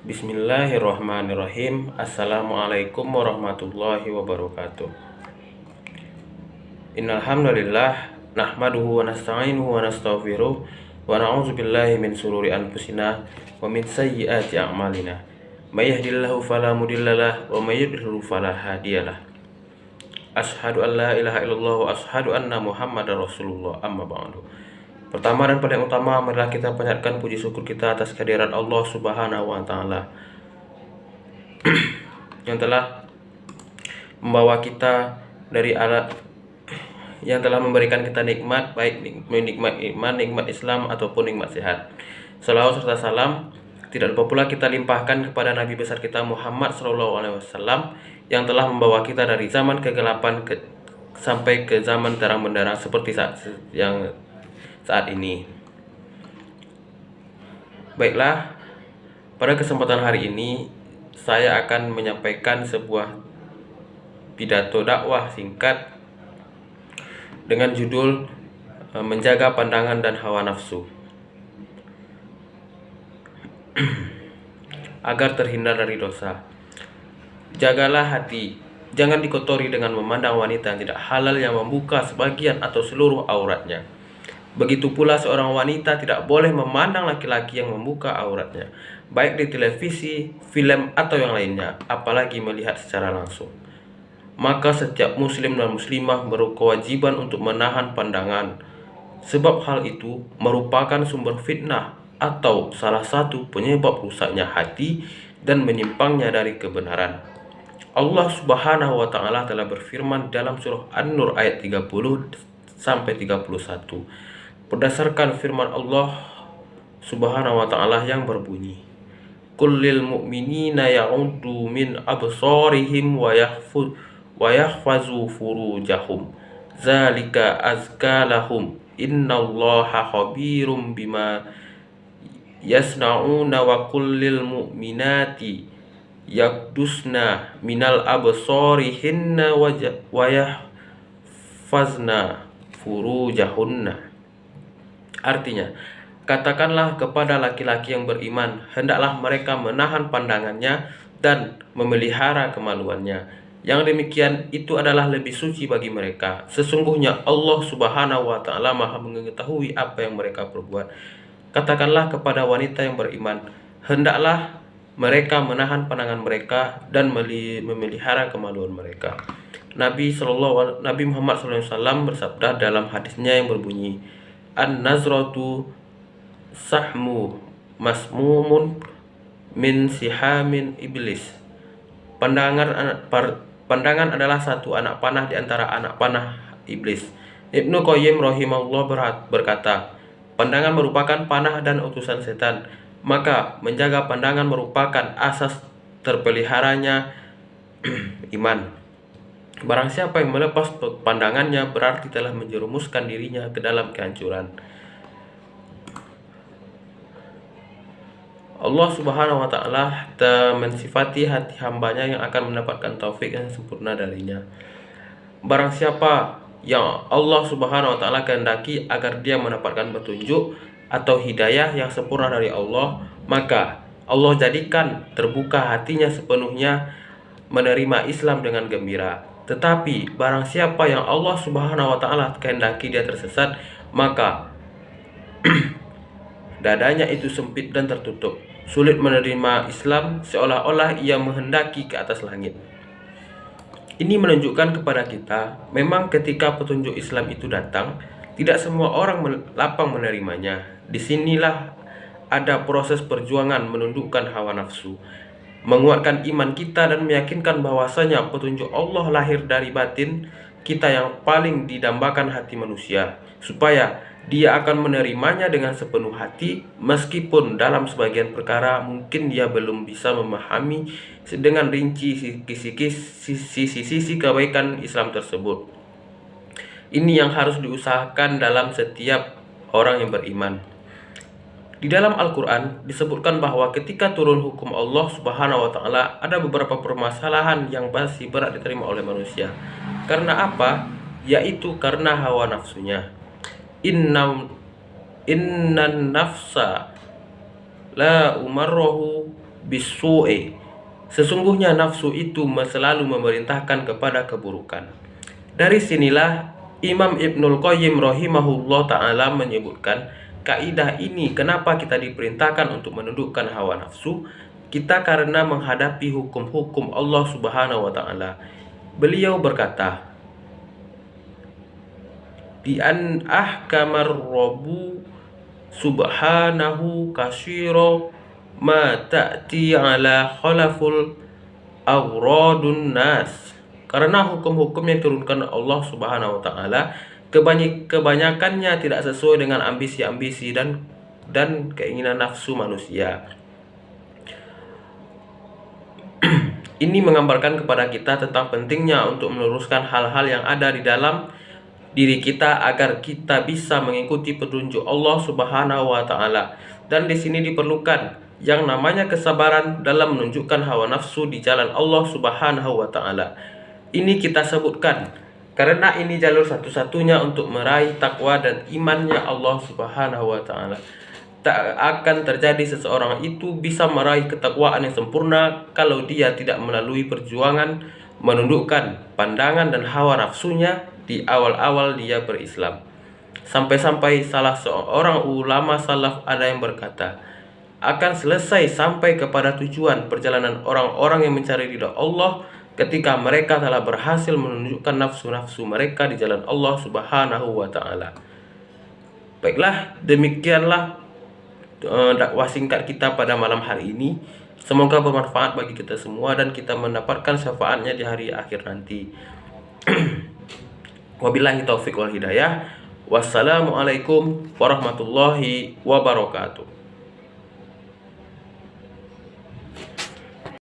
Bismillahirrahmanirrahim. Assalamualaikum warahmatullahi wabarakatuh. Innal hamdalillah nahmaduhu wa nasta'inuhu wa nastaghfiruh wa na'udzu billahi min shururi anfusina wa min sayyiati a'malina. May yahdihillahu fala mudhillalah wa may yudhlil fala hadiyalah. Asyhadu an la ilaha illallah wa asyhadu anna Muhammadar Rasulullah. Amma ba'du. Pertama dan paling utama, marilah kita panjatkan puji syukur kita atas kehadiran Allah Subhanahu wa taala yang telah membawa kita dari alat yang telah memberikan kita nikmat, baik nikmat iman, nikmat Islam ataupun nikmat sehat. Salawat serta salam tidak lupa pula kita limpahkan kepada Nabi besar kita Muhammad SAW yang telah membawa kita dari zaman kegelapan sampai ke zaman terang benderang seperti saat ini. Baiklah, pada kesempatan hari ini saya akan menyampaikan sebuah pidato dakwah singkat dengan judul Menjaga Pandangan dan Hawa Nafsu agar terhindar dari dosa. Jagalah hati, jangan dikotori dengan memandang wanita yang tidak halal yang membuka sebagian atau seluruh auratnya. Begitu pula seorang wanita tidak boleh memandang laki-laki yang membuka auratnya, baik di televisi, film, atau yang lainnya, apalagi melihat secara langsung. Maka setiap muslim dan muslimah berkewajiban untuk menahan pandangan, sebab hal itu merupakan sumber fitnah atau salah satu penyebab rusaknya hati dan menyimpangnya dari kebenaran. Allah Subhanahu wa taala telah berfirman dalam surah An-Nur ayat 30 sampai 31. Berdasarkan firman Allah Subhanahu wa taala yang berbunyi, "Qul lil mu'minina ya'uddu min absarihim wa yahfazu furujahum. Zalika azka lahum. Innallaha khabirum bima yasna'una wa qul lil mu'minati yaghdusna minal absarihinna wa yahfazna furujahunna." Artinya, katakanlah kepada laki-laki yang beriman, hendaklah mereka menahan pandangannya dan memelihara kemaluannya. Yang demikian itu adalah lebih suci bagi mereka. Sesungguhnya Allah Subhanahu wa taala Maha mengetahui apa yang mereka perbuat. Katakanlah kepada wanita yang beriman, hendaklah mereka menahan pandangan mereka dan memelihara kemaluan mereka. Nabi Muhammad SAW bersabda dalam hadisnya yang berbunyi, "An-nazratu sahmu masmumun min sihamin iblis." Pandangan adalah satu anak panah di antara anak panah iblis. Ibnu Qayyim rahimahullah berkata, pandangan merupakan panah dan utusan setan. Maka menjaga pandangan merupakan asas terpeliharanya iman. Barang siapa yang melepas pandangannya berarti telah menjerumuskan dirinya ke dalam kehancuran. Allah Subhanahu wa taala mensifati hati hambanya yang akan mendapatkan taufik yang sempurna darinya. Barang siapa yang Allah Subhanahu wa taala kehendaki agar dia mendapatkan petunjuk atau hidayah yang sempurna dari Allah, maka Allah jadikan terbuka hatinya sepenuhnya menerima Islam dengan gembira. Tetapi barang siapa yang Allah Subhanahu wa taala kehendaki dia tersesat, maka dadanya itu sempit dan tertutup, sulit menerima Islam, seolah-olah ia menghendaki ke atas langit. Ini menunjukkan kepada kita, memang ketika petunjuk Islam itu datang, tidak semua orang lapang menerimanya. Disinilah ada proses perjuangan menundukkan hawa nafsu, menguatkan iman kita dan meyakinkan bahwasanya petunjuk Allah lahir dari batin kita yang paling didambakan hati manusia, supaya dia akan menerimanya dengan sepenuh hati, meskipun dalam sebagian perkara mungkin dia belum bisa memahami dengan rinci sisi kebaikan Islam tersebut. Ini yang harus diusahakan dalam setiap orang yang beriman. Di dalam Al-Quran disebutkan bahwa ketika turun hukum Allah Subhanahu wa taala, ada beberapa permasalahan yang masih berat diterima oleh manusia. Karena apa? Yaitu karena hawa nafsunya. Innan nafsa la umarrohu bisu'i. Sesungguhnya nafsu itu selalu memerintahkan kepada keburukan. Dari sinilah Imam Ibnul Qayyim rahimahullah ta'ala menyebutkan kaidah ini, kenapa kita diperintahkan untuk menundukkan hawa nafsu. Kita karena menghadapi hukum-hukum Allah subhanahu wa ta'ala. Beliau berkata, bi an ahkamar rabbu subhanahu kasyiro ma ta'ti ala khalaful awradun nas. Karena hukum-hukum yang diturunkan Allah subhanahu wa ta'ala kebanyakannya tidak sesuai dengan ambisi-ambisi dan keinginan nafsu manusia. Ini menggambarkan kepada kita tentang pentingnya untuk meluruskan hal-hal yang ada di dalam diri kita agar kita bisa mengikuti petunjuk Allah subhanahu wa ta'ala. Dan di sini diperlukan yang namanya kesabaran dalam menunjukkan hawa nafsu di jalan Allah subhanahu wa ta'ala. Ini kita sebutkan karena ini jalur satu-satunya untuk meraih takwa dan imannya Allah subhanahu wa ta'ala. Tak akan terjadi seseorang itu bisa meraih ketakwaan yang sempurna kalau dia tidak melalui perjuangan menundukkan pandangan dan hawa nafsunya di awal-awal dia berislam. Sampai-sampai salah seorang ulama salaf ada yang berkata, akan selesai sampai kepada tujuan perjalanan orang-orang yang mencari ridha Allah ketika mereka telah berhasil menunjukkan nafsu-nafsu mereka di jalan Allah subhanahu wa ta'ala. Baiklah, demikianlah dakwah singkat kita pada malam hari ini. Semoga bermanfaat bagi kita semua dan kita mendapatkan syafaatnya di hari akhir nanti. Wabillahi taufik wal hidayah. Wassalamualaikum warahmatullahi wabarakatuh.